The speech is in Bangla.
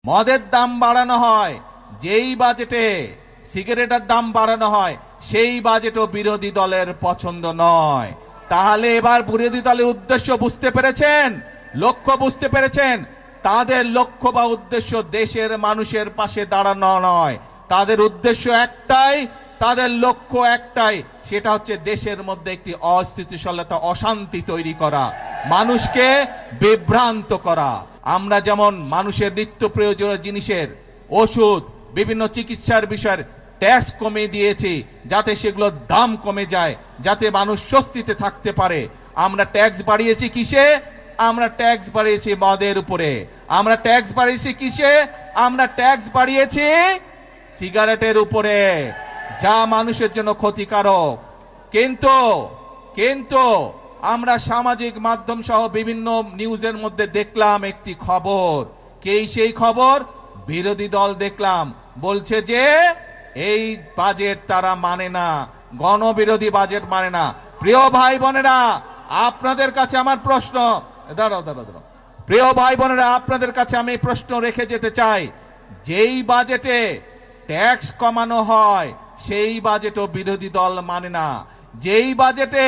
মদের দাম বাড়ানো হয়, যেই বাজেটে সিগারেটের দাম বাড়ানো হয় সেই বাজেটও বিরোধী দলের পছন্দ নয়। তাহলে এবার বিরোধী দলের উদ্দেশ্য বুঝতে পেরেছেন, লক্ষ্য বুঝতে পেরেছেন। তাদের লক্ষ্য বা উদ্দেশ্য দেশের মানুষের পাশে দাঁড়ানো নয়, তাদের উদ্দেশ্য একটাই, তাদের লক্ষ্য একটাই, সেটা হচ্ছে দেশের মধ্যে একটি অস্থিতিশীলতা, অশান্তি তৈরি করা, মানুষকে বিভ্রান্ত করা। আমরা যেমন মানুষের নিত্য প্রয়োজনীয় জিনিসের ওষুধ, বিভিন্ন চিকিৎসার বিষয়ের ট্যাক্স কমিয়ে দিয়েছি যাতে সেগুলোর দাম কমে যায়, যাতে মানুষ স্বস্তিতে থাকতে পারে। আমরা ট্যাক্স বাড়িয়েছি কিসে? আমরা ট্যাক্স বাড়িয়েছি মদের উপরে। আমরা ট্যাক্স বাড়িয়েছি কিসে? আমরা ট্যাক্স বাড়িয়েছি সিগারেটের উপরে, যা মানুষের জন্য ক্ষতিকারক। কিন্তু আমরা সামাজিক মাধ্যম সহ বিভিন্ন নিউজের মধ্যে দেখলাম একটি খবর। সেই খবর? বিরোধী দল দেখলাম বলছে যে এই বাজেট তারা মানে না, গণবিরোধী বাজেট মানে না। প্রিয় ভাই বোনেরা, আপনাদের কাছে আমার প্রশ্ন, দাঁড়াও, প্রিয় ভাই বোনেরা, আপনাদের কাছে আমি প্রশ্ন রেখে যেতে চাই, যেই বাজেটে ট্যাক্স কমানো হয় সেই বাজেটও বিরোধী দল মানে না। যেই বাজেটে